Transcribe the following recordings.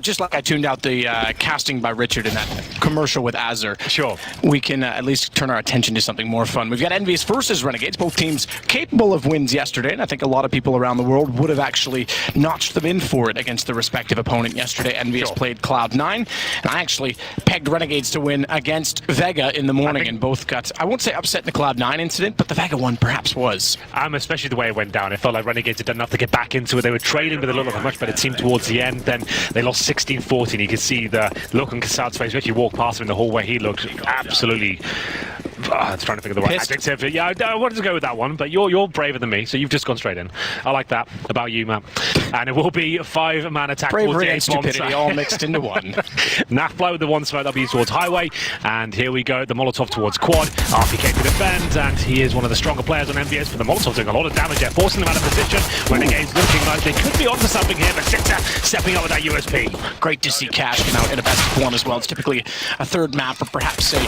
Just like I tuned out the casting by Richard in that commercial with Azure. Sure. We can at least turn our attention to something more fun. We've got EnVyUs versus Renegades, both teams capable of wins yesterday, and I think a lot of people around the world would have actually notched them in for it against the respective opponent yesterday. EnVyUs played Cloud9, and I actually pegged Renegades to win against Vega in the morning, and both got, I won't say upset in the Cloud9 incident, but the Vega one perhaps was. Especially the way it went down. It felt like Renegades had done enough to get back into it. They were trailing with a little bit much, but it seemed towards the end, then they lost 16-14. You could see the look on Kassad's face. If you walk past him in the hallway, he looked absolutely... I was trying to think of the right adjective. Yeah, I wanted to go with that one, but you're braver than me, so you've just gone straight in. I like that about you, Matt. And it will be a 5-man attack. Bravery and stupidity all mixed into one. Nafla with the one smoke W towards Highway, and here we go, the Molotov towards Quad. RPK to defend, and he is one of the stronger players on EnVyUs, but the Molotov doing a lot of damage there, forcing them out of position. Renegades looking like they could be onto something here, but Sixer stepping up with that USP. Great to see Cash come out in a best of one as well. It's typically a third map for perhaps a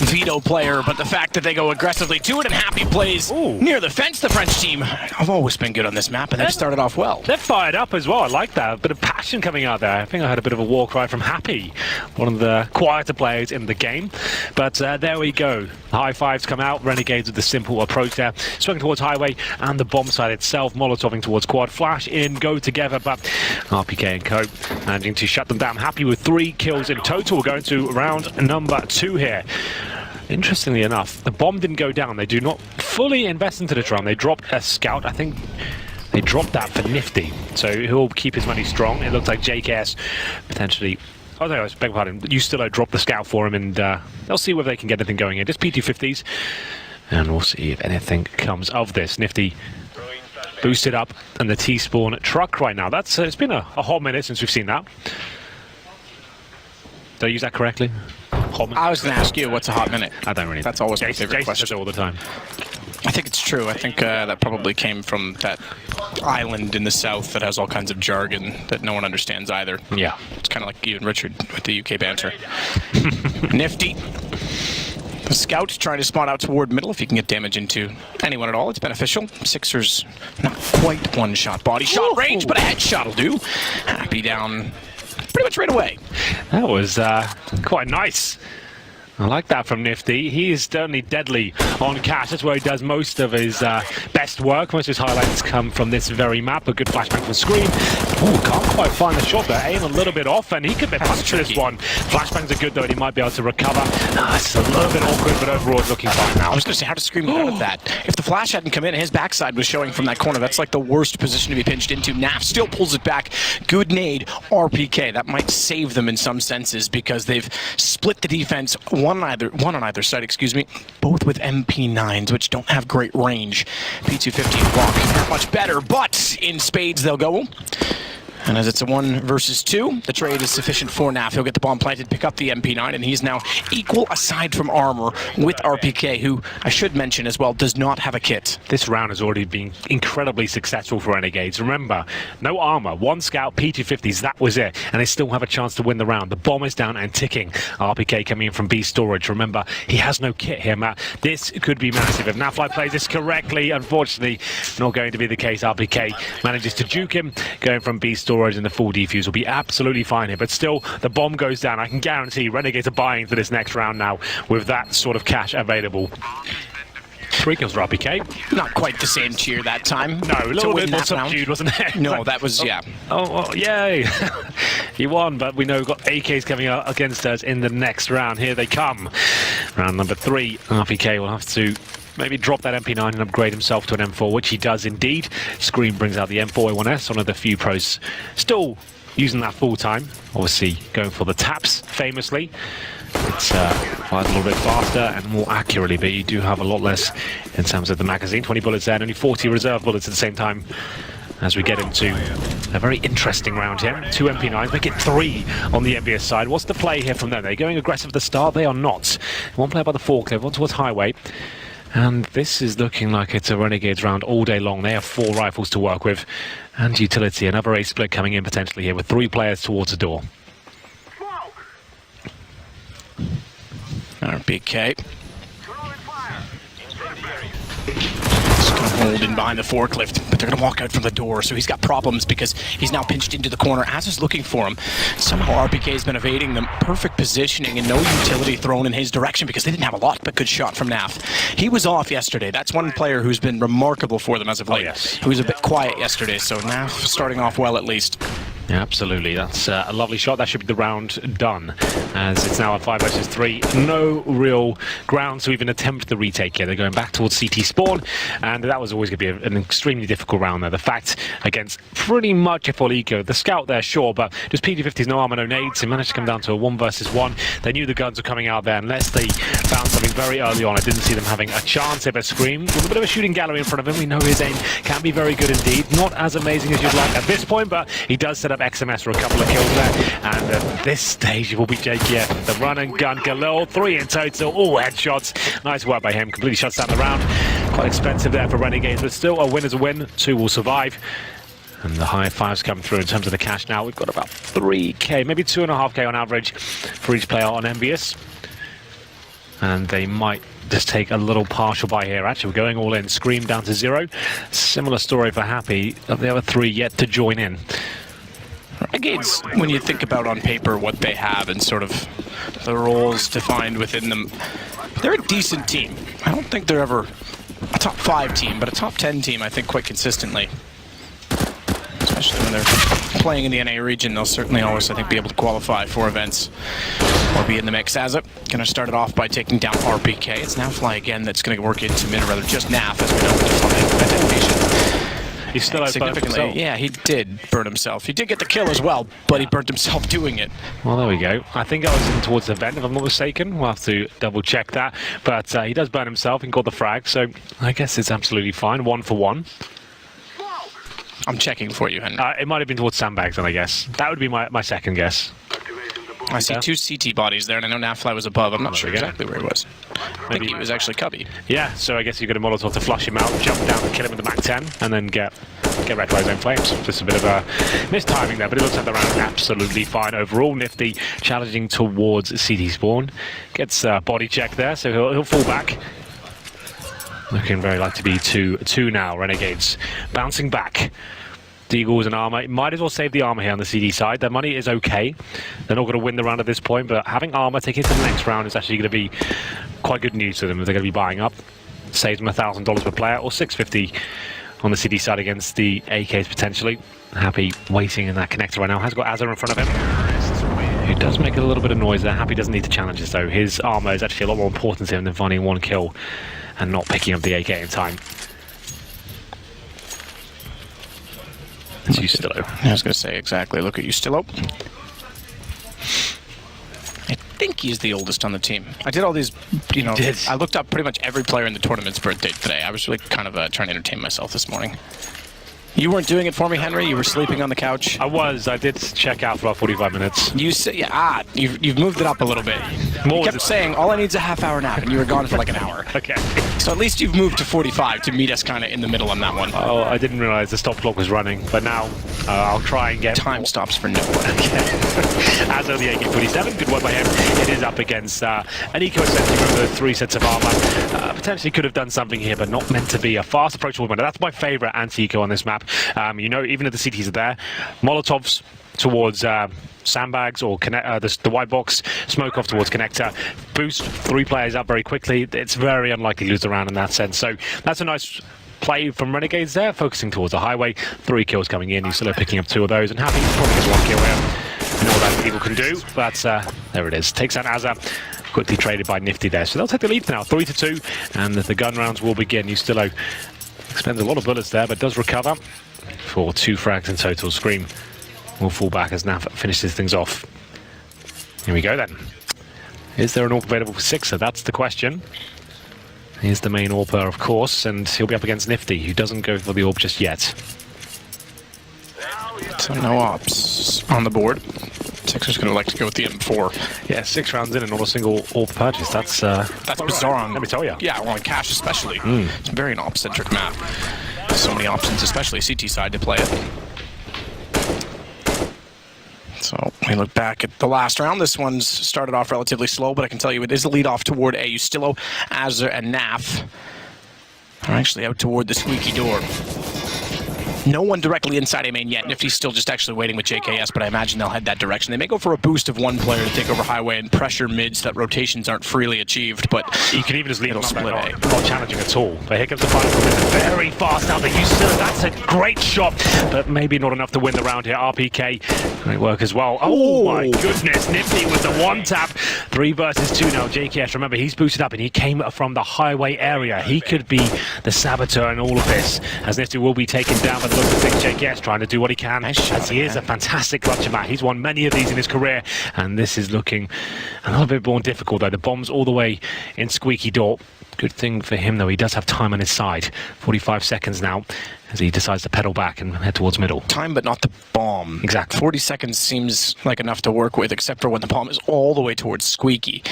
veto player, but the fact that they go aggressively to it and Happy plays near the fence, the French team have always been good on this map, and they've started off well. They're fired up as well. I like that. A bit of passion coming out there. I think I heard a bit of a war cry from Happy, one of the quieter players in the game. But there we go. High fives come out. Renegades with the simple approach there. Swinging towards Highway and the bomb side itself. Molotoving towards Quad. Flash in, go together, but RPK and co managing to shut them down. Happy with 3 kills in total. We're going to round number 2 here. Interestingly enough, the bomb didn't go down. They do not fully invest into the round. They dropped a scout. I think they dropped that for Nifty, so he'll keep his money strong. It looks like JKS potentially... Oh no, I beg your pardon. You still drop the scout for him, and they'll see whether they can get anything going here. Just P250s, and we'll see if anything comes of this. Nifty boosted up, and the T-spawn truck right now. That's it's been a hot minute since we've seen that. Did I use that correctly? I was going to ask you, what's a hot minute? I don't really. That's always my favorite question. Says it all the time. I think it's true. I think that probably came from that island in the south that has all kinds of jargon that no one understands either. Yeah. It's kind of like you and Richard with the UK banter. Nifty. The scout trying to spawn out toward middle. If you can get damage into anyone at all, it's beneficial. Sixers, not quite one-shot body shot range, but a headshot will do. Happy down pretty much right away. That was quite nice. I like that from Nifty. He is certainly deadly on Cash. That's where he does most of his best work. Most of his highlights come from this very map. A good flashbang from Scream. Oh, can't quite find the shot there. Aim a little bit off, and he could be punished for this one. Flashbangs are good, though, and he might be able to recover. It's a little bit awkward, but overall it's looking fine now. I was going to say, how does Scream get out of that? If the flash hadn't come in and his backside was showing from that corner, that's like the worst position to be pinched into. Naf still pulls it back. Good nade. RPK. That might save them in some senses because they've split the defense one on either side, excuse me, both with MP9s, which don't have great range. P250 block not much better, but in spades they'll go. And as it's a 1 versus 2, the trade is sufficient for Naf. He'll get the bomb planted, pick up the MP9, and he's now equal aside from armor with RPK, who I should mention as well does not have a kit. This round has already been incredibly successful for Renegades. Remember, no armor, 1 scout, P250s, that was it. And they still have a chance to win the round. The bomb is down and ticking. RPK coming in from B storage. Remember, he has no kit here, Matt. This could be massive. If Nafly plays this correctly, unfortunately, not going to be the case. RPK manages to juke him, going from B storage. And the full defuse will be absolutely fine here, but still the bomb goes down. I can guarantee Renegades are buying for this next round now with that sort of cash available. 3 kills for RPK. Not quite the same cheer that time. No, a little bit more subdued, wasn't it? No, that was, yeah. Oh, yay. He won, but we know we've got AKs coming out against us in the next round. Here they come. Round number 3. RPK will have to maybe drop that MP9 and upgrade himself to an M4, which he does indeed. Scream brings out the M4A1S, one of the few pros still using that full time. Obviously going for the taps, famously. It's fired a little bit faster and more accurately, but you do have a lot less in terms of the magazine. 20 bullets there and only 40 reserve bullets at the same time. As we get into a very interesting round here. 2 MP9s, make it 3 on the EnVyUs side. What's the play here from them? They're going aggressive at the start. They are not. 1 player by the forklift, 1 towards Highway. And this is looking like it's a Renegades round all day long. They have 4 rifles to work with. And utility, another A split coming in potentially here with 3 players towards the door. RPK. Hold in behind the forklift, but they're going to walk out from the door, so he's got problems because he's now pinched into the corner. Az is looking for him. Somehow RPK has been evading them. Perfect positioning and no utility thrown in his direction because they didn't have a lot, but good shot from Naf. He was off yesterday. That's one player who's been remarkable for them as of late. Oh, yes. Who was a bit quiet yesterday, so Naf starting off well at least. Yeah, absolutely. That's a lovely shot. That should be the round done, as it's now a 5 versus 3. No real grounds to even attempt the retake here. They're going back towards CT spawn, and that was always going to be an extremely difficult round there. The fact against pretty much a full eco. The scout there, sure, but just PD50's no armor, no nades. He managed to come down to a 1 versus 1. They knew the guns were coming out there. Unless they found something very early on, I didn't see them having a chance here. But Scream, with a bit of a shooting gallery in front of him, we know his aim can be very good indeed. Not as amazing as you'd like at this point, but he does set up XMS for a couple of kills there, and at this stage it will be JKF. The run and gun Galil, 3 in total, all headshots. Nice work by him, completely shuts down the round. Quite expensive there for Renegades, but still a win is a win. 2 will survive. And the high fives come through in terms of the cash now. We've got about 3k, maybe 2.5k on average for each player on EnVyUs. And they might just take a little partial buy here. Actually, we're going all in. Scream down to 0. Similar story for Happy. Of the other 3 yet to join in. Renegades, when you think about on paper what they have and sort of the roles defined within them, they're a decent team. I don't think they're ever a top 5 team, but a top 10 team, I think, quite consistently. Especially when they're playing in the NA region, they'll certainly always, I think, be able to qualify for events or be in the mix. As it going to start it off by taking down RPK. It's now Fly again that's going to work into mid, or rather just Naf, as we know, with the Fly identification. He still significantly, yeah, he did burn himself. He did get the kill as well, but he burnt himself doing it. Well, there we go. I think I was in towards the vent, if I'm not mistaken. We'll have to double check that. But he does burn himself and got the frag, so I guess it's absolutely fine. 1 for 1. I'm checking for you, Henry. It might have been towards sandbags, then, I guess. That would be my second guess. I see 2 CT bodies there, and I know Nafly was above. I'm not sure exactly where he was. I think he was actually cubby. Yeah, so I guess you got a Molotov to flush him out, jump down and kill him with the Mac 10, and then get wrecked by his own flames. Just a bit of a mistiming there, but it looks like the round absolutely fine overall. Nifty challenging towards CT spawn. Gets body check there, so he'll fall back. Looking very like to be 2-2 now. Renegades bouncing back. Deagles and armor. Might as well save the armor here on the CD side. Their money is okay. They're not going to win the round at this point, but having armor taking it to the next round is actually going to be quite good news to them if they're going to be buying up. Saves them $1,000 per player, or $650 on the CD side against the AKs potentially. Happy waiting in that connector right now. Has got Azza in front of him. He does make a little bit of noise there. Happy doesn't need the challenges though. His armor is actually a lot more important to him than finding 1 kill and not picking up the AK in time. It's Ustillo. I was going to say exactly. Look at Ustillo. I think he's the oldest on the team. I did all these, you know, I looked up pretty much every player in the tournament's birthday today. I was really kind of trying to entertain myself this morning. You weren't doing it for me, Henry? You were sleeping on the couch? I was. I did check out for about 45 minutes. You said, yeah, you've moved it up a little bit. You kept saying, all I need is a half-hour nap, and you were gone for like an hour. Okay. So at least you've moved to 45 to meet us kind of in the middle on that one. Oh, I didn't realize the stop clock was running, but now I'll try and get... Time stops for no one. As of the AK-47, good work by him. It is up against an eco set. Remember the 3 sets of armor. Potentially could have done something here, but not meant to be. A fast approachable winner. That's my favorite anti-eco on this map. You know, even if the CTs are there, Molotovs towards sandbags or the white box, smoke off towards connector, boost 3 players up very quickly. It's very unlikely to lose the round in that sense. So that's a nice play from Renegades there, focusing towards the highway. 3 kills coming in. He's still picking up 2 of those, and Happy probably gets 1 kill here. And all that people can do, but there it is. Takes out Azza. Quickly traded by Nifty there. So they'll take the lead now, 3-2, and the gun rounds will begin. Ustillo expends a lot of bullets there, but does recover for 2 frags in total. Scream will fall back as Naf finishes things off. Here we go then. Is there an AWP available for Sixer? That's the question. Here's the main AWPer, of course, and he'll be up against Nifty, who doesn't go for the AWP just yet. So no ops on the board. Sixer's going to like to go with the M4. Yeah, 6 rounds in and not a single AWP purchase. That's bizarre on... Let me tell you. Yeah, well, on cash especially. It's very an op-centric map. So many options, especially CT side, to play it. So we look back at the last round. This one's started off relatively slow, but I can tell you it is a lead off toward Ustillo, Azza, and Naf. are actually out toward the squeaky door. No one directly inside A main yet. Nifty's still just actually waiting with JKS, but I imagine they'll head that direction. They may go for a boost of one player to take over highway and pressure mid so that rotations aren't freely achieved, but you can even just leave them split A. Not challenging at all. But here comes the final very fast out there. That's a great shot, but maybe not enough to win the round here. RPK, great work as well. Oh my goodness, Nifty with the one tap. 3 versus 2 now. JKS, remember, he's boosted up and he came from the highway area. He could be the saboteur in all of this, as Nifty will be taken down by the look of things. JKS trying to do what he can, as he is a fantastic clutcher match. He's won many of these in his career, and this is looking a little bit more difficult though. The bomb's all the way in squeaky door. Good thing for him though, he does have time on his side. 45 seconds now as he decides to pedal back and head towards middle. Time but not the bomb. Exactly. 40 seconds seems like enough to work with, except for when the bomb is all the way towards squeaky.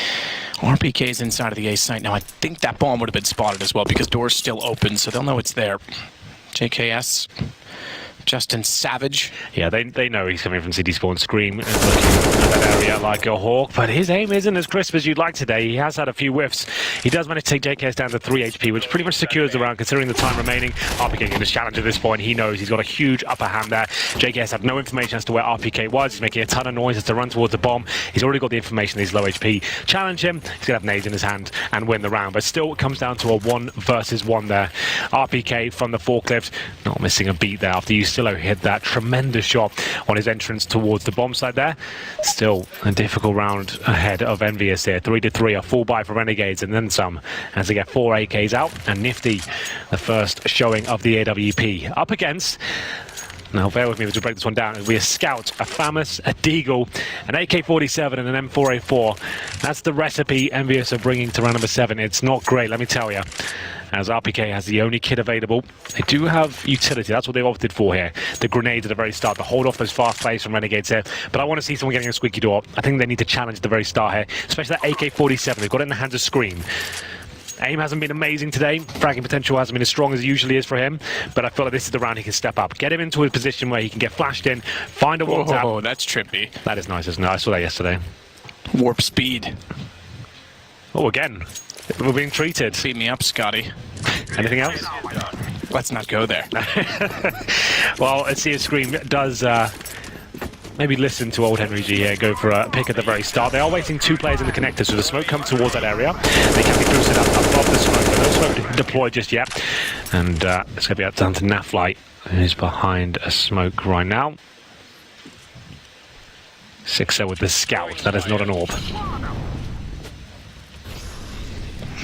RPK's inside of the A site now. I think that bomb would have been spotted as well because door's still open, so they'll know it's there. JKS, Justin Savage. Yeah, they know he's coming from City Spawn Scream and looking at that area like a hawk, but his aim isn't as crisp as you'd like today. He has had a few whiffs. He does manage to take JKS down to 3 HP, which pretty much secures the round considering the time remaining. RPK in this challenge at this point. He knows he's got a huge upper hand there. JKS had no information as to where RPK was. He's making a ton of noise as to run towards the bomb. He's already got the information that he's low HP. Challenge him, he's going to have nades in his hand and win the round, but still it comes down to a 1 versus 1 there. RPK from the forklift, not missing a beat there after Ustillo hit that tremendous shot on his entrance towards the bomb side there. Still a difficult round ahead of EnVyUs here. 3-3, a full buy for Renegades and then some as they get 4 AKs out, and Nifty, the first showing of the AWP. Up against, now bear with me as we break this one down, it'll be a Scout, a FAMAS, a Deagle, an AK-47 and an M4A4. That's the recipe EnVyUs are bringing to round number 7. It's not great, let me tell you, as RPK has the only kit available. They do have utility, that's what they've opted for here. The grenades at the very start to hold off those fast plays from Renegades here. But I want to see someone getting a squeaky door. I think they need to challenge at the very start here, especially that AK-47. They've got it in the hands of Scream. Aim hasn't been amazing today. Fragging potential hasn't been as strong as it usually is for him, but I feel like this is the round he can step up. Get him into a position where he can get flashed in, find a one tap. Oh, that's trippy. That is nice, isn't it? I saw that yesterday. Warp speed. Oh, again. We're being treated. Beat me up, Scotty. Anything else? Let's not go there. Well, let's see if Scream does maybe listen to old Henry G here, go for a pick at the very start. They are waiting 2 players in the connector, so the smoke comes towards that area. They can be boosted up above the smoke, but no smoke deployed just yet. And it's going to be out down to Naflight, who's behind a smoke right now. 6-0 with the Scout. That is not an orb.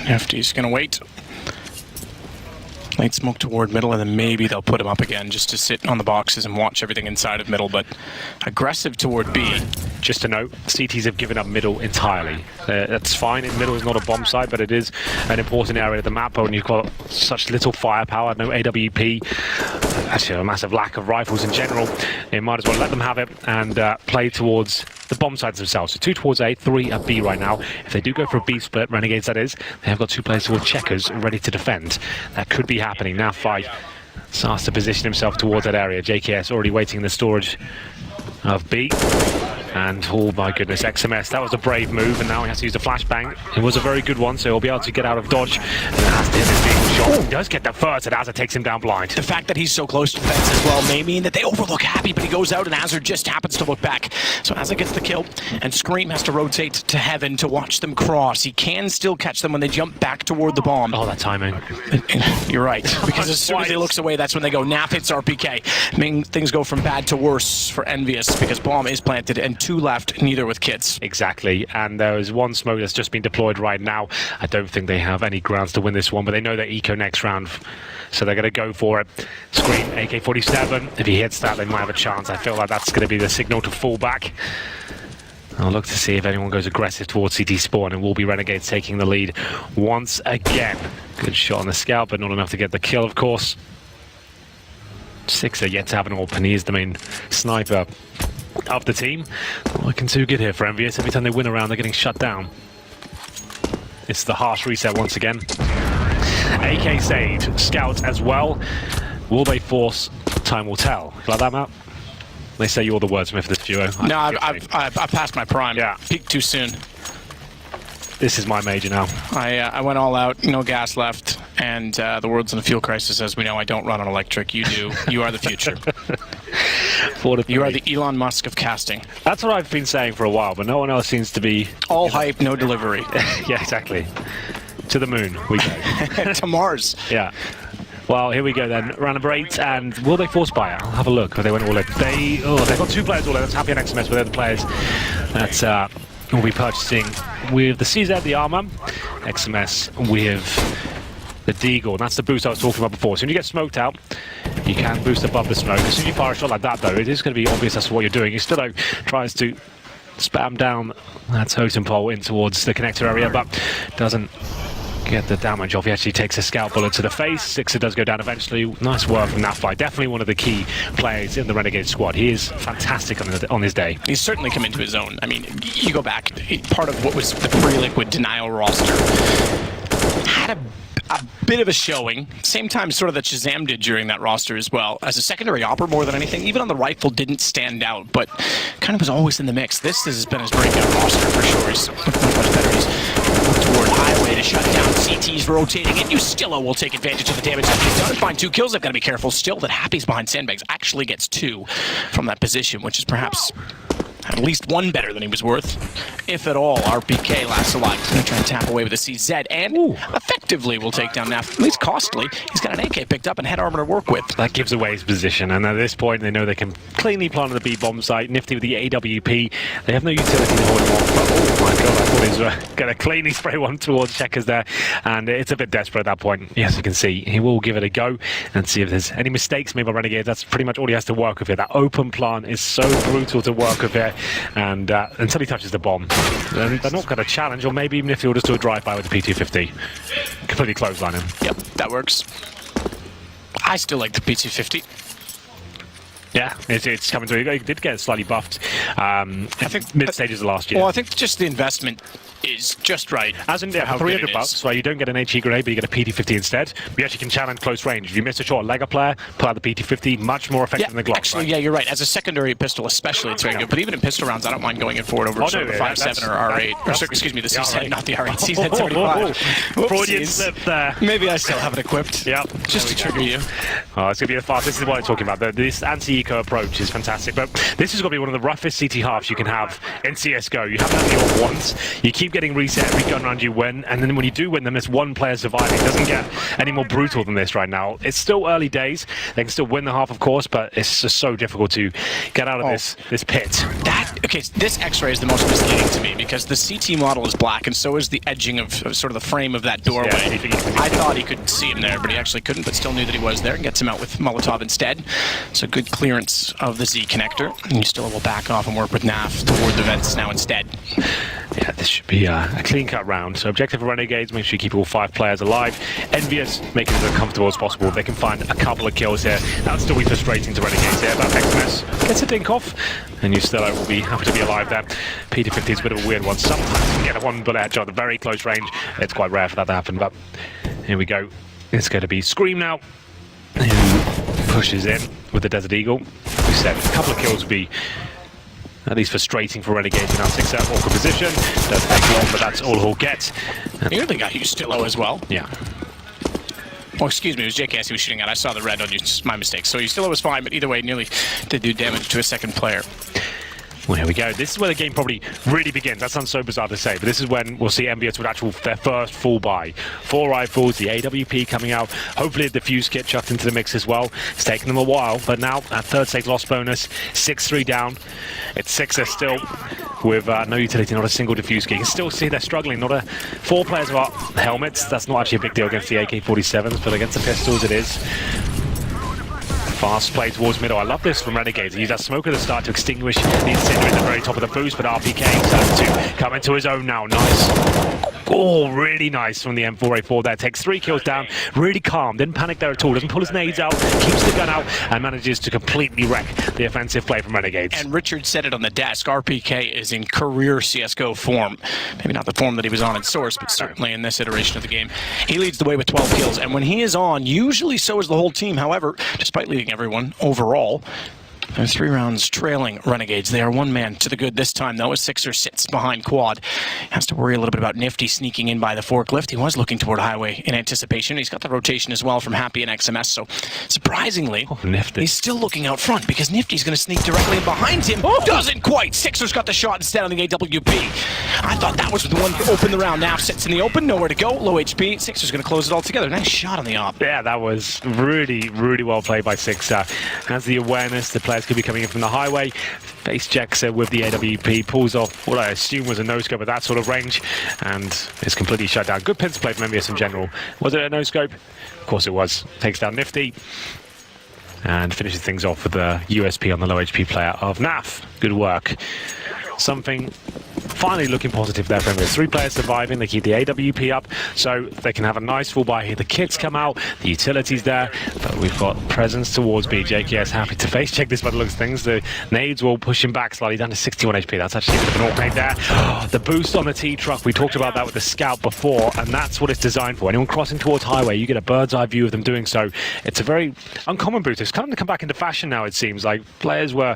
Nifty's going to wait. Light smoke toward middle, and then maybe they'll put him up again just to sit on the boxes and watch everything inside of middle, but aggressive toward B. Just to note, CTs have given up middle entirely. That's fine, middle is not a bomb site, but it is an important area of the map, when you've got such little firepower, no AWP, actually a massive lack of rifles in general. You might as well let them have it and play towards the bomb sides themselves. So 2 towards A, 3 at B right now. If they do go for a B split, Renegades that is, they have got 2 players towards checkers ready to defend. That could be happening. Now Fight starts to position himself towards that area. JKS already waiting in the storage of B. And oh my goodness, XMS, that was a brave move, and now he has to use the flashbang. It was a very good one, so he'll be able to get out of dodge. And has to hit his big shot. He does get the first, and Azar takes him down blind. The fact that he's so close to the fence as well may mean that they overlook Happy, but he goes out and Azar just happens to look back. So Azar gets the kill, and Scream has to rotate to heaven to watch them cross. He can still catch them when they jump back toward the bomb. Oh, that timing. You're right, because as soon as he looks away, that's when they go. Naf hits RPK. I mean, things go from bad to worse for EnVyUs, because bomb is planted, and 2 left, neither with kits. Exactly, and there is 1 smoke that's just been deployed right now. I don't think they have any grounds to win this one, but they know they're eco next round, so they're going to go for it. Scream, AK-47. If he hits that, they might have a chance. I feel like that's going to be the signal to fall back. I'll look to see if anyone goes aggressive towards CT spawn, and will be Renegades taking the lead once again. Good shot on the Scout, but not enough to get the kill, of course. 6 are yet to have an AWP, and he is the main sniper of the team. Not looking too good here for EnVyUs. Every time they win a round, they're getting shut down. It's the harsh reset once again. AK saved, Scout as well. Will they force? Time will tell. You like that, Matt? They say you're the wordsmith of this duo. No, I've passed my prime. Yeah. Peaked too soon. This is my major now. I went all out, no gas left. and the world's in a fuel crisis. As we know, I don't run on electric. You do. You are the future. You are the Elon Musk of casting. That's what I've been saying for a while, but no one else seems to be... All hype, no delivery. Yeah, exactly. To the moon we go. To Mars. Yeah. Well, here we go then. Round number 8, and will they force buy it? I'll have a look. They went all in. They've got 2 players all in. That's Happy and XMS, but they're the players that will be purchasing with the CZ, the armor, XMS with the Deagle. And that's the boost I was talking about before. So when you get smoked out, you can boost above the smoke. As soon as you fire a shot like that, though, it is going to be obvious as to what you're doing. He still tries to spam down that totem pole in towards the connector area, but doesn't get the damage off. He actually takes a scout bullet to the face. Sixer does go down eventually. Nice work from that fight. Definitely one of the key players in the Renegade squad. He is fantastic on his day. He's certainly come into his own. I mean, you go back, part of what was the pre-liquid denial roster had a bit of a showing. Same time sort of that Shazam did during that roster as well. As a secondary opera more than anything, even on the rifle didn't stand out, but kind of was always in the mix. This has been his breakout roster for sure. He's much better. He's toward highway to shut down. CT's rotating, and Ustillo will take advantage of the damage that he's done. Find 2 kills. They've got to be careful still that Happy's behind sandbags actually gets 2 from that position, which is perhaps at least 1 better than he was worth, if at all. RPK last alive. He's going to try and tap away with a CZ, and effectively will take down Naf. At least costly. He's got an AK picked up and head armor to work with. That gives away his position, and at this point they know they can cleanly plant on the B-bomb site. Nifty with the AWP. They have no utility to hold him off, but oh my god, I thought he was going to cleanly spray one towards Checkers there, and it's a bit desperate at that point. Yes, you can see he will give it a go and see if there's any mistakes made by Renegades. That's pretty much all he has to work with here. That open plant is so brutal to work with here, and until he touches the bomb, they're not going to challenge, or maybe even if he'll just do a drive-by with the P250. Completely clothesline him. Yep, that works. I still like the P250. Yeah, it's coming through. He did get slightly buffed, I think, mid-stages of last year. Well, I think just the investment is just right. As in, yeah, $300, right? You don't get an HE grenade, but you get a PT50 instead. You actually can challenge close range. If you miss a shot, Lega player, pull out the PT50, much more effective than the Glock. Actually, right? yeah, you're right. As a secondary pistol, especially, it's very good. But even in pistol rounds, I don't mind going in for it over sort of the 5.7 or R8. Or, excuse me, the CZ, not the R8. CZ 75. Freudian slip there. Maybe I still have it equipped. Yeah, just to trigger you. Oh, it's going to be a fast. This is what I'm talking about. This anti-eco approach is fantastic. But this is going to be one of the roughest CT halves you can have in CSGO. You have that deal once. You keep getting reset every gun round you win, and then when you do win them, there's 1 player surviving. It doesn't get any more brutal than this right now. It's still early days. They can still win the half, of course, but it's just so difficult to get out of this pit. Okay, this X-ray is the most misleading to me because the CT model is black, and so is the edging of sort of the frame of that doorway. Yeah, I thought he could see him there, but he actually couldn't, but still knew that he was there, and gets him out with Molotov instead. So good clearance of the Z connector, and Ustillo will back off and work with Naf toward the vents now instead. Yeah, this should be a clean-cut round. So objective for Renegades, make sure you keep all 5 players alive. EnVyUs, make it as comfortable as possible. If they can find a couple of kills here, that would still be frustrating to Renegades here. But XMS gets a dink off, and Ustillo will be happy to be alive there. P250 is a bit of a weird one. Sometimes you can get a 1-bullet headshot at very close range. It's quite rare for that to happen, but here we go. It's going to be Scream now, who pushes in with the Desert Eagle. We said a couple of kills would be at least frustrating for Renegades in that 6-out awkward position. Doesn't take long, but that's all he'll get. Nearly got Ustillo as well. Yeah. Oh, excuse me, it was JKS he was shooting at. I saw the red on you. My mistake. So Ustillo was fine, but either way, nearly did do damage to a second player. Well, here we go. This is where the game probably really begins. That sounds so bizarre to say, but this is when we'll see EnVyUs with their first full buy. 4 rifles, the AWP coming out, hopefully the defuse kit chucked into the mix as well. It's taken them a while, but now at 3rd stage loss bonus, 6-3 down. It's 6er still with no utility, not a single defuse kit. You can still see they're struggling. 4 players have helmets. That's not actually a big deal against the AK-47s, but against the pistols it is. Fast play towards middle. I love this from Renegades. He used that smoke at the start to extinguish the incendiary at the very top of the boost, but RPK starts to come into his own now. Nice. Oh, really nice from the M4A4 there. Takes 3 kills down. Really calm. Didn't panic there at all. Doesn't pull his nades out. Keeps the gun out and manages to completely wreck the offensive play from Renegades. And Richard said it on the desk. RPK is in career CSGO form. Maybe not the form that he was on in Source, but certainly in this iteration of the game. He leads the way with 12 kills. And when he is on, usually so is the whole team. However, despite leading everyone overall, They're 3 rounds trailing Renegades. They are 1 man to the good this time, though, as Sixer sits behind Quad. Has to worry a little bit about Nifty sneaking in by the forklift. He was looking toward Highway in anticipation. He's got the rotation as well from Happy and XMS, so surprisingly, Nifty. He's still looking out front because Nifty's going to sneak directly in behind him. Doesn't quite. Sixer's got the shot instead on the AWP. I thought that was the one to open the round. Now sits in the open, nowhere to go, low HP. Sixer's going to close it all together. Nice shot on the op. Yeah, that was really, really well played by Sixer. Has the awareness the players could be coming in from the highway. Face checks with the AWP, pulls off what I assume was a no-scope at that sort of range, and is completely shut down. Good pincer play from EnVyUs in general. Was it a no-scope? Of course it was. Takes down Nifty and finishes things off with the USP on the low HP player of NAF. Good work. Something finally looking positive there for EnVyUs. 3 players surviving. They keep the AWP up, so they can have a nice full buy here. The kits come out, the utilities there, but we've got presence towards B. JKS happy to face check this by the looks of things. The nades will push him back slightly down to 61 HP. That's actually a bit of an alt-nade there. The boost on the T-truck, we talked about that with the Scout before, and that's what it's designed for. Anyone crossing towards highway, you get a bird's eye view of them doing so. It's a very uncommon boost. It's kind of come back into fashion now, it seems. Like, players were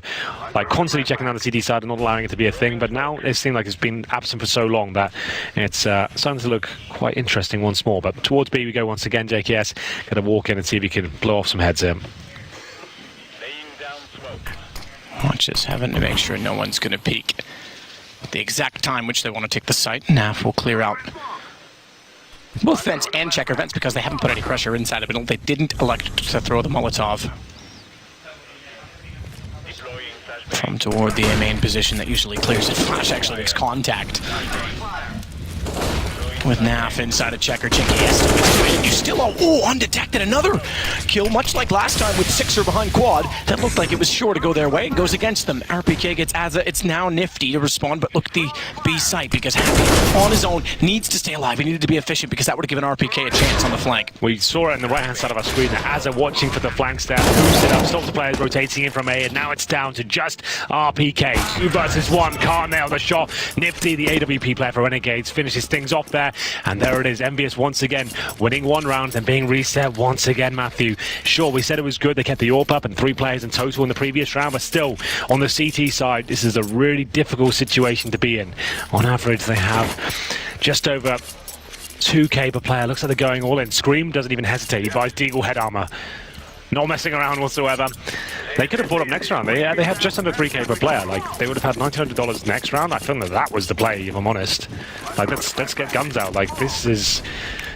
like constantly checking down the CD side and not allowing it to be a thing, but now it seems like it's been absent for so long that it's starting to look quite interesting once more. But towards B we go once again. JKS going to walk in and see if he can blow off some heads here. Watches Heaven to make sure no one's going to peek at the exact time which they want to take the site. NAF will clear out both fence and checker vents because they haven't put any pressure inside of it. They didn't elect to throw the Molotov from toward the main position that usually clears it. Flash actually makes contact with NAF inside a checker. JKS, you still undetected. Another kill, much like last time with Sixer behind Quad. That looked like it was sure to go their way and goes against them. RPK gets Azza. It's now Nifty to respond, but look, the B site, because Happy on his own needs to stay alive. He needed to be efficient because that would have given RPK a chance on the flank. We saw it on the right hand side of our screen there. Azza watching for the flanks there, boost it up, stops the players rotating in from A, and now it's down to just RPK. 2 versus 1, can't nail the shot. Nifty, the AWP player for Renegades, finishes things off there. And there it is, EnVyUs once again winning 1 round and being reset once again, Matthew. Sure, we said it was good, they kept the AWP up and 3 players in total in the previous round, but still, on the CT side, this is a really difficult situation to be in. On average, they have just over 2k per player. Looks like they're going all in. Scream doesn't even hesitate, he buys Deagle head armor. Not messing around whatsoever. They could have bought up next round. They have just under 3k per player. Like, they would have had $1,900 next round. I feel that was the play, if I'm honest. Like, let's get guns out. Like, this is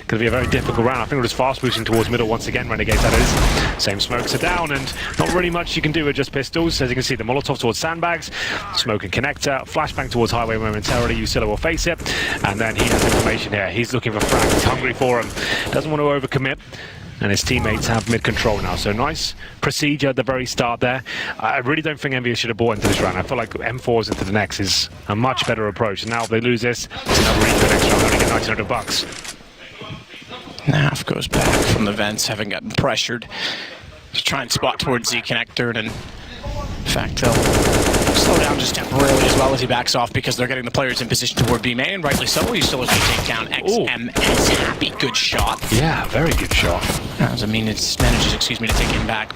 going to be a very difficult round. I think we're just fast boosting towards middle once again, Renegades, that is. Same smokes are down, and not really much you can do with just pistols. As you can see, the Molotov towards sandbags, smoke and connector, flashbang towards highway momentarily. Usilla will face it, and then he has information here. He's looking for frag. He's hungry for him. Doesn't want to overcommit. And his teammates have mid-control now, so nice procedure at the very start there. I really don't think EnVyUs should have bought into this round. I feel like M4s into the next is a much better approach. And now if they lose this, it's another eco next round, only get $1,900. NAF goes back from the vents, having gotten pressured to try and spot towards Z connector, and in fact they'll slow down just temporarily as well as he backs off because they're getting the players in position toward B main, rightly so. He's still looking to take down XMS. Happy, good shot. Yeah, very good shot. It manages, to take him back.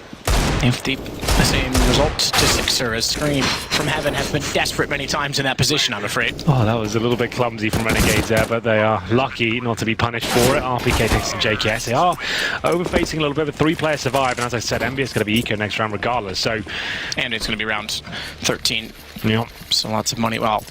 If the same result to Sixer as Scream from Heaven has been desperate many times in that position, I'm afraid. Oh, that was a little bit clumsy from Renegades there, but they are lucky not to be punished for it. RPK takes some JKS. They are overfacing a little bit, but 3 players survive, and as I said, EnVyUs is going to be eco next round regardless, so... And it's going to be round 13. Yeah. So lots of money, well...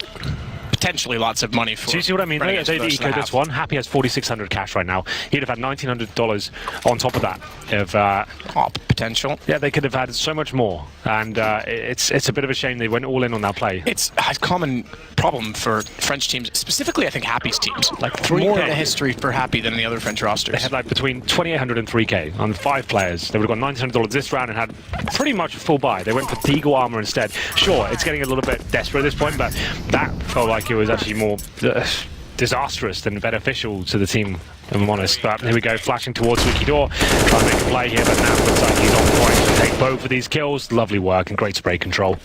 potentially lots of money for. Do you see what I mean? They eco this one. Happy has 4,600 cash right now. He'd have had $1,900 on top of that. Of potential. Yeah, they could have had so much more, and it's a bit of a shame they went all in on that play. It's a common problem for French teams, specifically I think Happy's teams. Like 3K. More of a history for Happy than the other French rosters. They had like between 2,800 and 3k on 5 players. They would have got $1,900 this round and had pretty much a full buy. They went for Deagle armor instead. Sure, it's getting a little bit desperate at this point, but that felt like it was actually more disastrous than beneficial to the team, if I'm honest. But here we go, flashing towards Wikidor, trying to make a play here, but now looks like he's on point to take both of these kills. Lovely work and great spray control.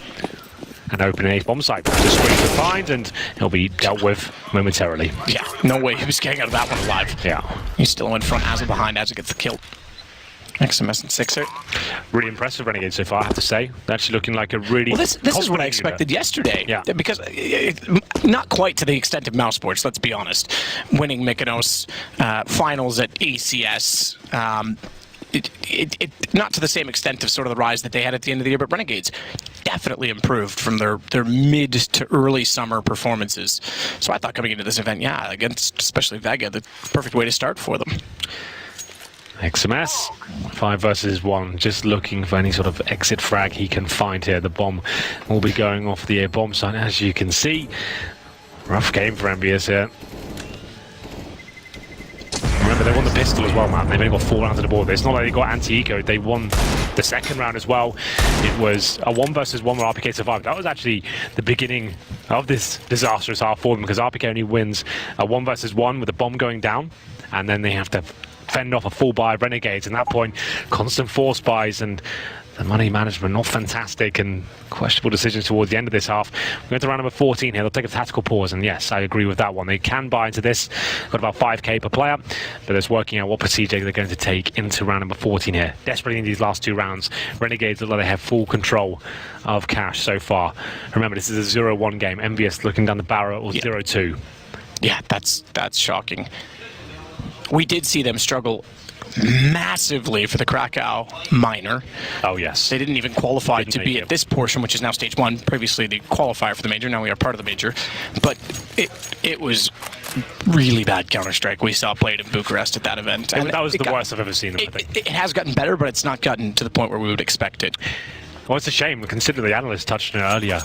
And opening a bomb site. Just Scream to find, and he'll be dealt with momentarily. Yeah, no way he was getting out of that one alive. Yeah. He's still in front, Azza behind, Azza gets the kill. XMS and Sixer. Really impressive Renegades so far, I have to say. They're actually looking like a really... Well, this is what I expected yesterday. Yeah. Because not quite to the extent of Mouse Sports, let's be honest. Winning Mykonos finals at ACS. Not to the same extent of sort of the rise that they had at the end of the year, but Renegades definitely improved from their mid to early summer performances. So I thought coming into this event, yeah, against especially Vega, the perfect way to start for them. XMS, 5 versus 1, just looking for any sort of exit frag he can find here. The bomb will be going off the bomb site, as you can see. Rough game for EnVyUs here. Remember, they won the pistol as well, man. They've only got 4 rounds on the board. It's not like they got anti-eco. They won the second round as well. It was a 1 versus 1 where RPK survived. That was actually the beginning of this disastrous half for them, because RPK only wins a 1 versus 1 with the bomb going down, and then they have to fend off a full buy of Renegades. And at that point, constant force buys and the money management not fantastic, and questionable decisions towards the end of this half. We're going to round number 14 here. They'll take a tactical pause, and yes, I agree with that one. They can buy into this. Got about 5k per player, but it's working out what procedure they're going to take into round number 14 here. Desperately in these last 2 rounds. Renegades look like they have full control of cash so far. Remember, this is a 0-1 game. EnVyUs looking down the barrel, or 0-2. Yeah, that's shocking. We did see them struggle massively for the Krakow minor. Oh, yes. They didn't even qualify to be at this portion, which is now stage 1. Previously, the qualifier for the major. Now we are part of the major. But it was really bad Counter-Strike we saw played in Bucharest at that event. And that was the worst I've ever seen them, I think. It has gotten better, but it's not gotten to the point where we would expect it. Well, it's a shame, considering the analyst touched on it earlier,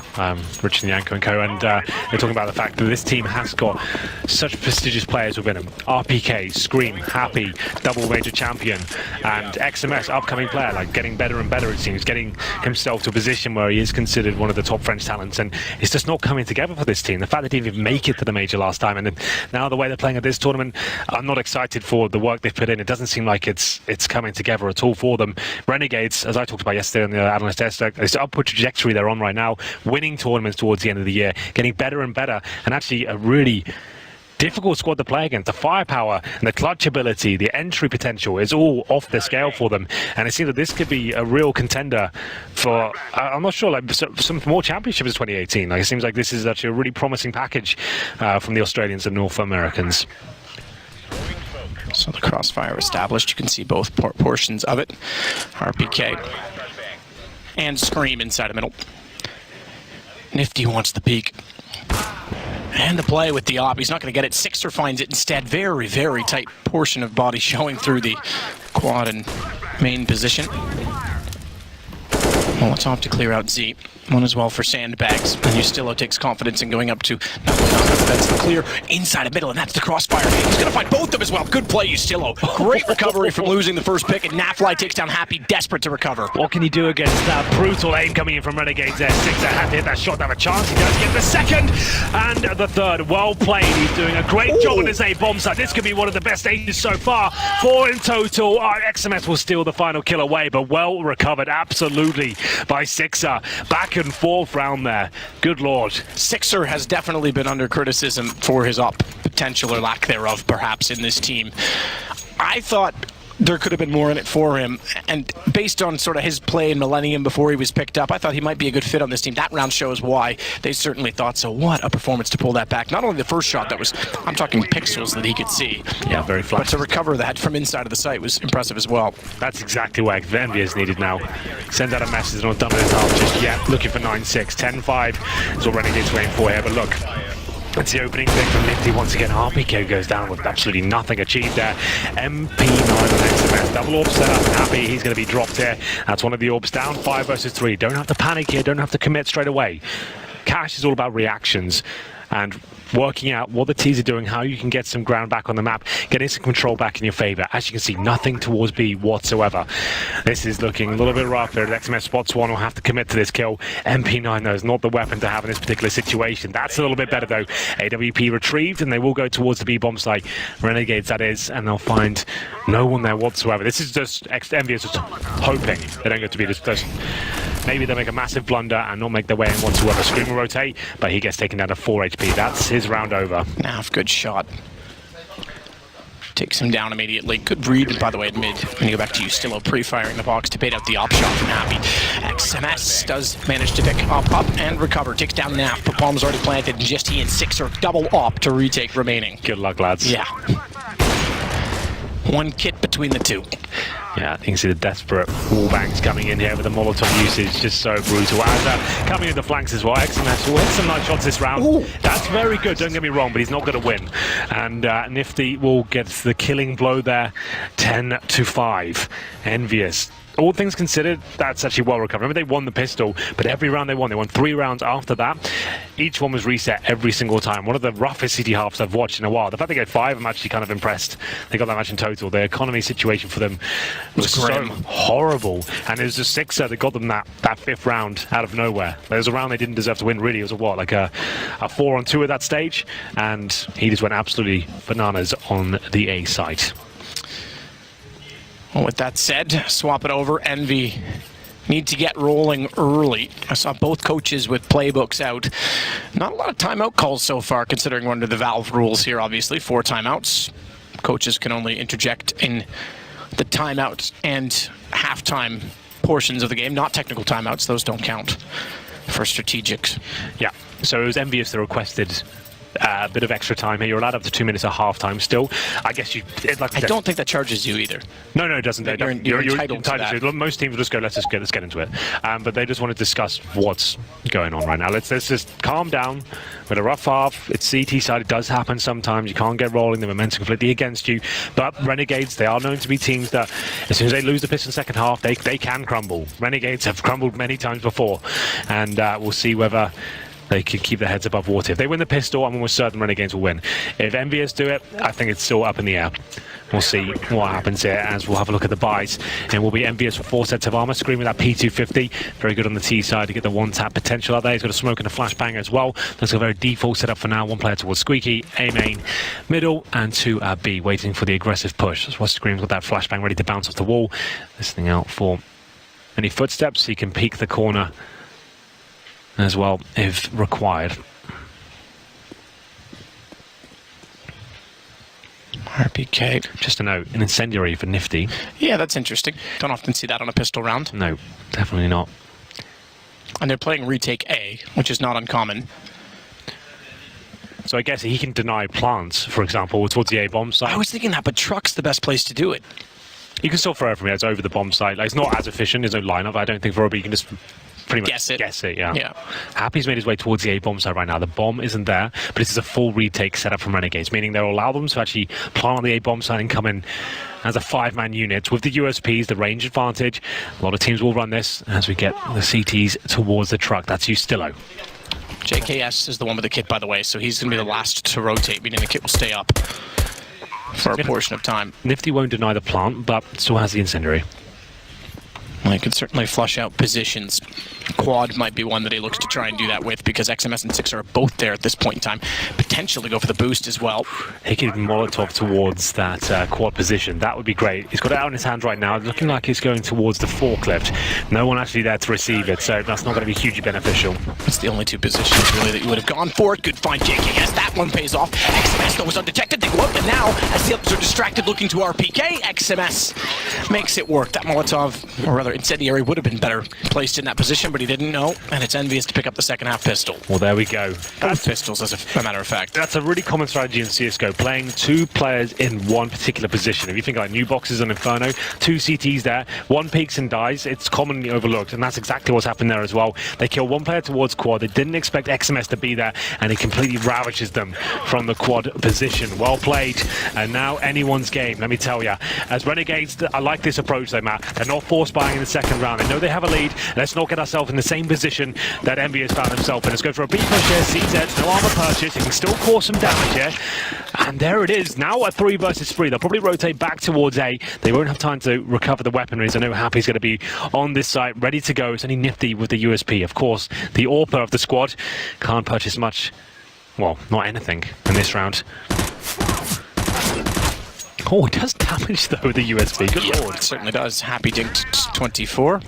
Richard Yanko and co, and they're talking about the fact that this team has got such prestigious players within them. RPK, Scream, Happy, double major champion, and XMS, upcoming player, like getting better and better, it seems, getting himself to a position where he is considered one of the top French talents, and it's just not coming together for this team. The fact that they didn't even make it to the major last time, and then now the way they're playing at this tournament, I'm not excited for the work they've put in. It doesn't seem like it's coming together at all for them. Renegades, as I talked about yesterday on the analyst desk, this upward trajectory they're on right now, winning tournaments towards the end of the year, getting better and better, and actually a really difficult squad to play against. The firepower and the clutch ability, the entry potential is all off the scale for them, and it seems that this could be a real contender for, I'm not sure, like some more championships in 2018. Like, it seems like this is actually a really promising package from the Australians and North Americans. So the crossfire established. You can see both portions of it. RPK and Scream inside the middle. Nifty wants the peek. And the play with the op. He's not going to get it. Sixer finds it instead. Very, very tight portion of body showing through the quad and main position. Well, it's off to clear out Z. One as well for Sandbags. And Justillo takes confidence in going up to that's the clear inside the middle, and that's the crossfire. He's going to find both of them as well. Good play, Justillo. Great recovery from losing the first pick, and Nafly takes down Happy, desperate to recover. What can he do against that brutal aim coming in from Renegades there? Sixer had to hit that shot to have a chance. He does get the second and the third. Well played. He's doing a great job on his A bomb site. This could be one of the best ages so far. 4 in total. XMS will steal the final kill away, but well recovered absolutely by Sixer. Back and forth round there. Good lord. Sixer has definitely been under criticism for his op potential, or lack thereof, perhaps, in this team. I thought there could have been more in it for him, and based on sort of his play in Millennium before he was picked up, I thought he might be a good fit on this team. That round shows why. They certainly thought so. What a performance to pull that back. Not only the first shot that was, I'm talking pixels that he could see. Yeah, very flat. But to recover that from inside of the site was impressive as well. That's exactly where EnVyUs is needed now. Send out a message, not done with his half just yet. Looking for 9-6. 10-5 is what Renegades waiting for here, but look. It's the opening pick from Nifty once again. RPK goes down with absolutely nothing achieved there. MP9 on XMS. Double orb set up. Happy, he's going to be dropped here. That's one of the orbs down. 5 versus 3. Don't have to panic here. Don't have to commit straight away. Cash is all about reactions and working out what the T's are doing, how you can get some ground back on the map, getting some control back in your favor. As you can see, nothing towards B whatsoever. This is looking a little bit rough here. XMS spots one, will have to commit to this kill. MP9, though, is not the weapon to have in this particular situation. That's a little bit better, though. AWP retrieved, and they will go towards the B bomb site. Renegades, that is, and they'll find no one there whatsoever. This is just EnVyUs just hoping they don't get to be this person. Maybe they'll make a massive blunder and not make their way in whatsoever. Scream will rotate, but he gets taken down to 4 HP. That's his round over. Now, good shot. Takes him down immediately. Good read, by the way, at mid. When you go back to Ustillo pre-firing the box to bait out the op shot from Happy. XMS does manage to pick up and recover. Takes down Naf, but bomb's already planted. And just he and Six are double op to retake remaining. Good luck, lads. Yeah. One kit between the two. Yeah, you can see the desperate wallbangs coming in here with the Molotov usage, just so brutal. As coming in the flanks as well, XMS will hit some nice shots this round. Ooh. That's very good, don't get me wrong, but he's not going to win. And Nifty will get the killing blow there, 10-5. EnVyUs. All things considered, that's actually well recovered. Remember, they won the pistol, but every round they won 3 rounds after that. Each one was reset every single time. One of the roughest CT halves I've watched in a while. The fact they get 5, I'm actually kind of impressed. They got that much in total. The economy situation for them was so horrible. And it was a 6er that got them that 5th round out of nowhere. There was a round they didn't deserve to win, really. It was like a 4-on-2 at that stage. And he just went absolutely bananas on the A site. Well, with that said, swap it over. Envy need to get rolling early. I saw both coaches with playbooks out. Not a lot of timeout calls so far, considering we're under the Valve rules here, obviously. 4 timeouts. Coaches can only interject in the timeouts and halftime portions of the game, not technical timeouts. Those don't count for strategics. Yeah, so it was EnVyUs that requested a bit of extra time here. You're allowed up to 2 minutes at half-time still. I guess you... I don't think that charges you either. No, it doesn't. You're entitled to that. Most teams will just go, let's get into it. But they just want to discuss what's going on right now. Let's just calm down. With a rough half, it's CT side. It does happen sometimes. You can't get rolling. The momentum completely against you. But Renegades, they are known to be teams that, as soon as they lose the piss in the second half, they can crumble. Renegades have crumbled many times before. And we'll see whether they can keep their heads above water. If they win the pistol, I'm almost certain Renegades will win. If EnVyUs do it, I think it's still up in the air. We'll see what happens here as we'll have a look at the buys. And we'll be EnVyUs for 4 sets of armor. Scream with that P250. Very good on the T side to get the one-tap potential out there. He's got a smoke and a flashbang as well. Looks like a very default setup for now. 1 player towards Squeaky, A main, middle, and 2 B, waiting for the aggressive push. That's why Scream's got that flashbang ready to bounce off the wall. Listening out for any footsteps. He can peek the corner as well if required. RPK. Just a note, an incendiary for Nifty. Yeah, that's interesting. Don't often see that on a pistol round. No, definitely not. And they're playing retake A, which is not uncommon. So I guess he can deny plants, for example, towards the A bomb site. I was thinking that, but truck's the best place to do it. You can still throw it from here. It's over the bomb site. Like, it's not as efficient. There's no lineup. I don't think for a B you can just pretty much guess it, yeah. Happy's made his way towards the A bomb site right now. The bomb isn't there, but this is a full retake setup from Renegades, meaning they'll allow them to actually plant on the A bomb site and come in as a 5-man unit with the USPs, the range advantage. A lot of teams will run this as we get the CTs towards the truck. That's Ustillo. JKS is the one with the kit, by the way, so he's going to be the last to rotate, meaning the kit will stay up for a portion of time. Nifty won't deny the plant, but still has the incendiary. Well, he could certainly flush out positions. Quad might be one that he looks to try and do that with, because XMS and Six are both there at this point in time. Potential to go for the boost as well. He could Molotov towards that quad position. That would be great. He's got it out in his hand right now, looking like he's going towards the forklift. No one actually there to receive it, so that's not going to be hugely beneficial. It's the only 2 positions, really, that you would have gone for. Good find, JKS. That one pays off. XMS, though, was undetected. They go up, and now, as the others are distracted looking to RPK, XMS makes it work. That Molotov, or rather incendiary, would have been better placed in that position, but he didn't know, and it's EnVyUs to pick up the second half pistol. Well, there we go. Both pistols, as a matter of fact. That's a really common strategy in CSGO, playing 2 players in one particular position. If you think like new boxes on Inferno, 2 CTs there, 1 peeks and dies, it's commonly overlooked, and that's exactly what's happened there as well. They kill 1 player towards quad, they didn't expect XMS to be there, and he completely ravages them from the quad position. Well played, and now anyone's game, let me tell you. As Renegades, I like this approach though, Matt. They're not force buying in the second round. They know they have a lead. Let's not get ourselves in the same position that EnVyUs found himself in. Let's go for a B push here. CZ, no armor purchase. He can still cause some damage here. And there it is. Now a 3 versus 3. They'll probably rotate back towards A. They won't have time to recover the weaponry. So I know Happy's going to be on this site, ready to go. It's only Nifty with the USP. Of course, the AWPer of the squad can't purchase much. Well, not anything in this round. Oh, it does damage though with the USB. Good lord. It certainly does. Happy dinked 24.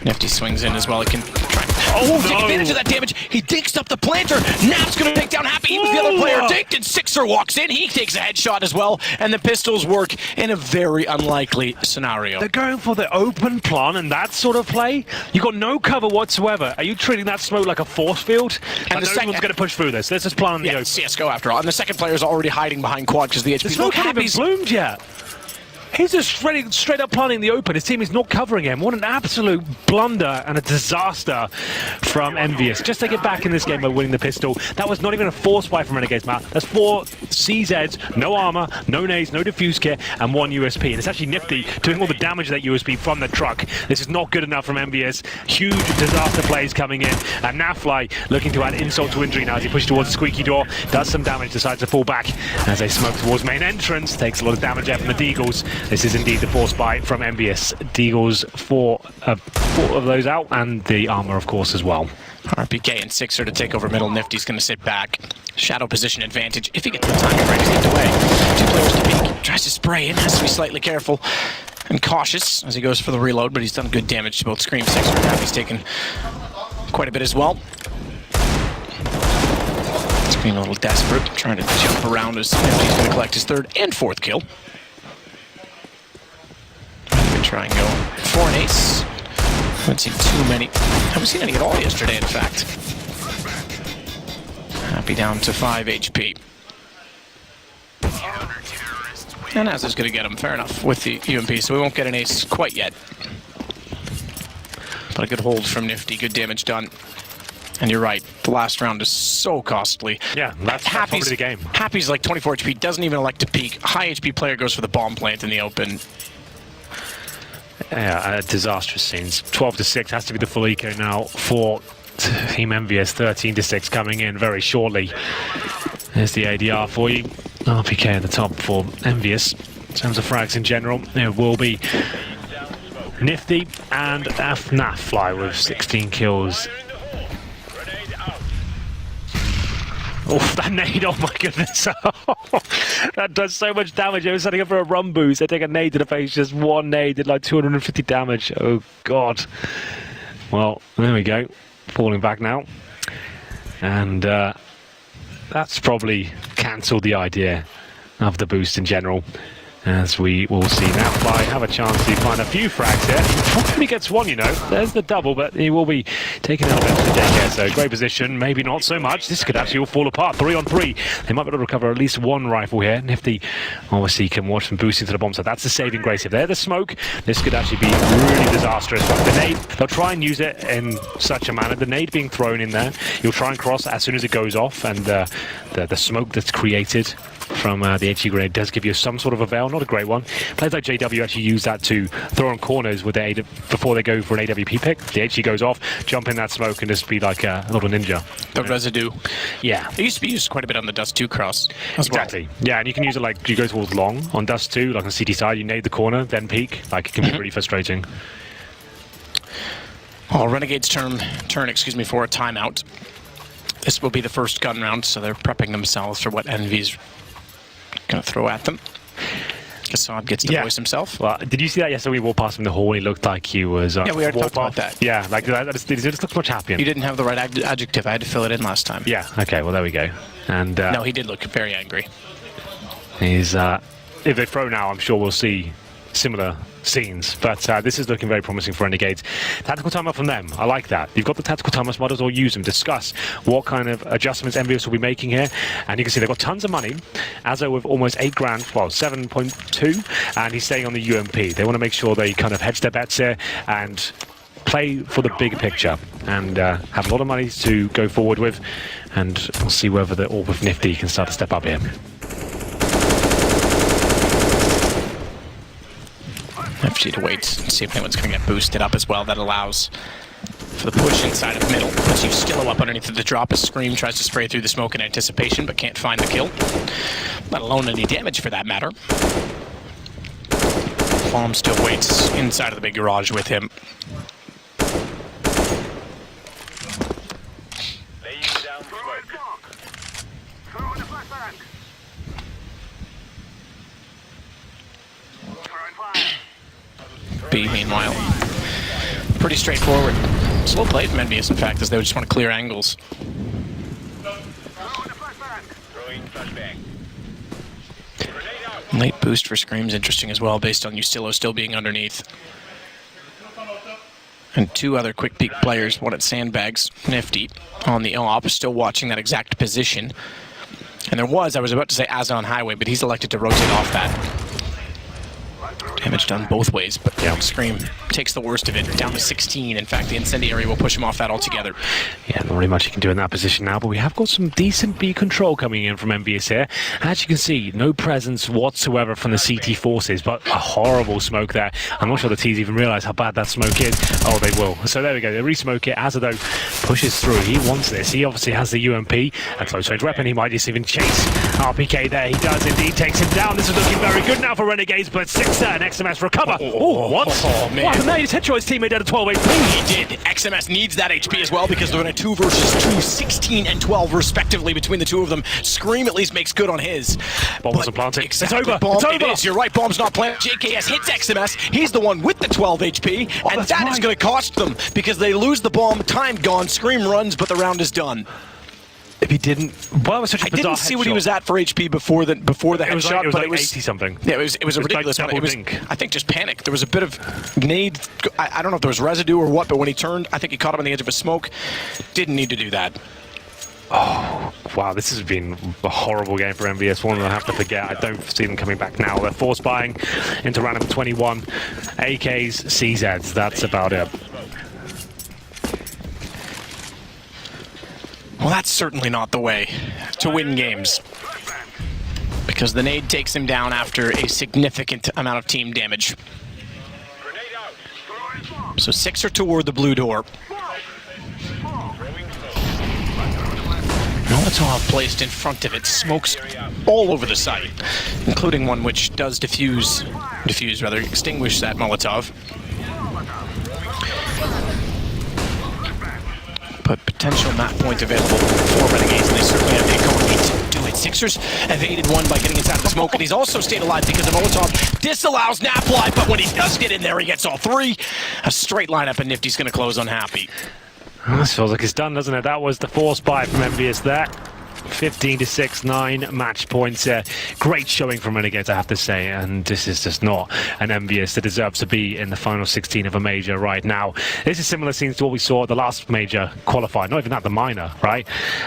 Nifty swings in as well. He can try and Oh, Take no. advantage of that damage. He dinks up the planter. Nap's going to take down Happy. He was the other player. Dinked, and Sixer walks in. He takes a headshot as well. And the pistols work in a very unlikely scenario. They're going for the open plant and that sort of play. You got no cover whatsoever. Are you treating that smoke like a force field? And the everyone's going to push through this. Let's just plant on the Yeah, open. CSGO after all. And the second player is already hiding behind quad because the HP. The smoke hasn't even bloomed yet. He's just straight up planting the open. His team is not covering him. What an absolute blunder and a disaster from EnVyUs. Just to get back in this game by winning the pistol. That was not even a force buy from Renegades, Matt. That's 4 CZs, no armor, no nades, no defuse kit, and 1 USP. And it's actually nifty doing all the damage of that USP from the truck. This is not good enough from EnVyUs. Huge disaster plays coming in. And Nafly looking to add insult to injury now as he pushes towards the squeaky door. Does some damage, decides to fall back as they smoke towards main entrance. Takes a lot of damage there from the Deagles. This is indeed the force buy from EnVyUs. Deagles 4 of those out, and the armor, of course, as well. RPK and Sixer to take over middle. Nifty's going to sit back. Shadow position advantage. If he gets the timing right, he's leaked away. 2 players to peek. Tries to spray him. Has to be slightly careful and cautious as he goes for the reload, but he's done good damage to both Scream, Sixer, and Happy's taken quite a bit as well. Scream a little desperate, trying to jump around as Nifty's going to collect his 3rd and 4th kill. Try and go for an ace. Haven't seen too many. Haven't seen any at all yesterday, in fact. Happy down to 5 HP. And Az's going to get him, fair enough, with the UMP, so we won't get an ace quite yet. But a good hold from Nifty, good damage done. And you're right, the last round is so costly. Yeah, that's probably the game. Happy's like 24 HP, doesn't even elect to peek. High HP player goes for the bomb plant in the open. Yeah, disastrous scenes. 12-6 has to be the full eco now for Team EnVyUs. 13-6 coming in very shortly. There's the ADR for you. RPK at the top for EnVyUs. In terms of frags in general, it will be Nifty and Nafly with 16 kills. Oh, that nade, oh my goodness. That does so much damage. They were setting up for a run boost. They take a nade to the face, just 1 nade, did like 250 damage. Oh, God. Well, there we go. Falling back now. And that's probably cancelled the idea of the boost in general. As we will see Nafly have a chance to find a few frags here. Probably gets 1, you know. There's the double, but he will be taking out a bit of the daycare. So great position, maybe not so much. This could actually all fall apart. 3 on 3. They might be able to recover at least 1 rifle here. Nifty obviously can watch them boosting to the bomb. So that's the saving grace. If they're the smoke, this could actually be really disastrous. But the nade, they'll try and use it in such a manner. The nade being thrown in there, you'll try and cross as soon as it goes off. And the smoke that's created from the HE grenade does give you some sort of a veil, not a great one. Players like JW actually use that to throw on corners with their before they go for an AWP pick. The HE goes off, jump in that smoke, and just be like a little ninja. The residue. Yeah. It used to be used quite a bit on the Dust 2 cross. Exactly. Well. Yeah, and you can use it like you go towards long on Dust 2, like on CT side, you nade the corner, then peek. Like it can be really frustrating. Oh, Renegade's turn for a timeout. This will be the first gun round, so they're prepping themselves for what EnVyUs going to throw at them. Assad gets to voice himself. Well, did you see that yesterday? We walked past him in the hall and he looked like he was... yeah, we already talked about that. Yeah, like that just looked much happier. You didn't have the right adjective. I had to fill it in last time. Yeah, okay, well, there we go. And no, he did look very angry. He's... if they throw now, I'm sure we'll see similar scenes, but this is looking very promising for Renegades. Tactical timeout from them, I like that. You've got the tactical timeouts, might as well use them, discuss what kind of adjustments EnVyUs will be making here, and you can see they've got tons of money. Azo with almost 8 grand, well, 7.2, and he's staying on the UMP. They want to make sure they kind of hedge their bets here and play for the big picture and have a lot of money to go forward with, and we'll see whether the Orb of Nifty can start to step up here. Nifty to wait and see if anyone's going to get boosted up as well. That allows for the push inside of middle. Puts you still up underneath the drop. A Scream tries to spray through the smoke in anticipation, but can't find the kill. Let alone any damage for that matter. Bomb still waits inside of the big garage with him. B, meanwhile, pretty straightforward. Slow play from EnVyUs, in fact, as they would just want to clear angles. Late boost for Scream's interesting as well, based on Ustillo still being underneath. And two other quick peek players, one at Sandbags, Nifty, on the op, still watching that exact position. And there was, I was about to say Azza on Highway, but he's elected to rotate off that. Damage done both ways, but yeah, Scream takes the worst of it, down to 16. In fact, the Incendiary will push him off that altogether. Yeah, not really much you can do in that position now, but we have got some decent B control coming in from EnVyUs here. As you can see, no presence whatsoever from the CT forces, but a horrible smoke there. I'm not sure the T's even realise how bad that smoke is. Oh, they will. So there we go, they re-smoke it. Azza, though, pushes through. He wants this. He obviously has the UMP, a close-range weapon. He might just even chase RPK there. He does indeed, takes him down. This is looking very good now for Renegades, but Sixer and XMS recover. Oh, what? Oh, man. What? No, he's hit his teammate at a 12 HP. He did. XMS needs that HP as well because they're in a 2 versus 2, 16 and 12 respectively between the two of them. Scream at least makes good on his. Bomb wasn't planted. Exactly. It's over. Bomb. It's over. It is. You're right. Bomb's not planted. JKS hits XMS. He's the one with the 12 HP, and that is going to cost them because they lose the bomb. Time gone. Scream runs, but the round is done. If he didn't, well, it was such a bizarre I didn't see what he was at for HP before the headshot, it was but like 80 something. Yeah, it was a ridiculous one. It was, I think, just panic. There was a bit of nade. I don't know if there was residue or what, but when he turned, I think he caught him on the edge of a smoke. Didn't need to do that. Oh, wow, this has been a horrible game for EnVyUs. One I have to forget. I don't see them coming back now. They're force buying into random 21. AKs, CZs, that's about it. Well, that's certainly not the way to win games, because the nade takes him down after a significant amount of team damage. So Sixer toward the blue door. Molotov placed in front of it, smokes all over the site, including one which does extinguish that Molotov. But potential map point available for Renegades, and they certainly have the economy to do it. Sixers evaded one by getting inside of the smoke, and he's also stayed alive because the Molotov disallows Napline, but when he does get in there, he gets all three. A straight lineup, and Nifty's going to close unhappy. Well, this feels like it's done, doesn't it? That was the force buy from EnVyUs there. 15-6, 9 match points. Great showing from Renegades, I have to say, and this is just not an EnVyUs that deserves to be in the final 16 of a major right now. This is similar scenes to what we saw at the last major qualifier, not even at the minor, right?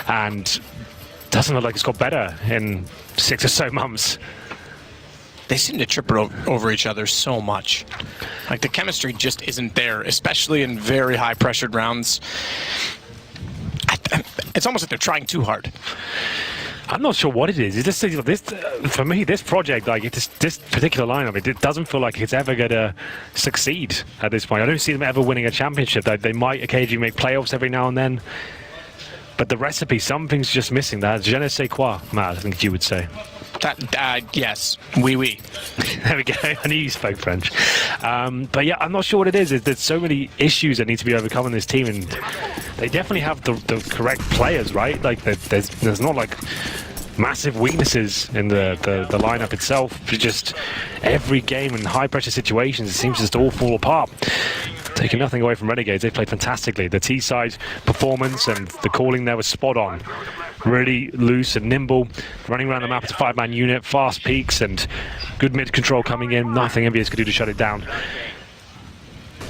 And doesn't look like it's got better in 6 or so months. They seem to trip over each other so much. Like, the chemistry just isn't there, especially in very high pressured rounds. It's almost like they're trying too hard. I'm not sure what it is. It's just this, for me, this project, like this particular lineup, it doesn't feel like it's ever going to succeed at this point. I don't see them ever winning a championship. They might occasionally make playoffs every now and then, but the recipe, something's just missing. That je ne sais quoi, Matt, I think you would say. Yes, oui. There we go. I knew you spoke French. But yeah, I'm not sure what it is. There's so many issues that need to be overcome in this team, and they definitely have the correct players, right? Like, there's not like massive weaknesses in the lineup itself. It's just every game in high pressure situations, it seems to just all fall apart. Taking nothing away from Renegades, they played fantastically. The T-side performance and the calling there was spot on. Really loose and nimble, running around the map as a 5-man unit, fast peaks and good mid control coming in. Nothing EnVyUs could do to shut it down.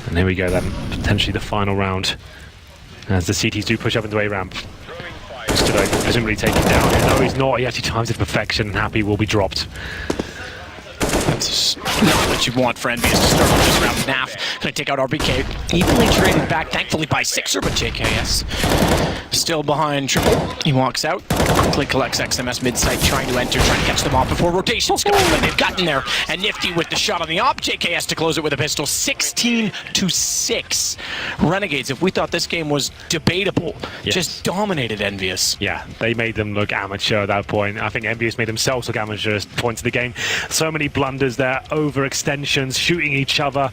And here we go then, potentially the final round, as the CTs do push up into A-ramp. Ustillo presumably taken down. No, he's not. He actually times it to perfection, and Happy will be dropped. That's not what you want for EnVyUs to start off this round. Naf going to take out RBK. Evenly traded back, thankfully, by Sixer, but JKS still behind Triple. He walks out, quickly collects XMS mid-site, trying to enter, trying to catch them off before rotations come in. They've gotten there, and Nifty with the shot on the op. JKS to close it with a pistol. 16-6. Renegades, if we thought this game was debatable, just dominated EnVyUs. Yeah, they made them look amateur at that point. I think EnVyUs made themselves look amateur at points of the game. So many blunders there, overextensions, shooting each other.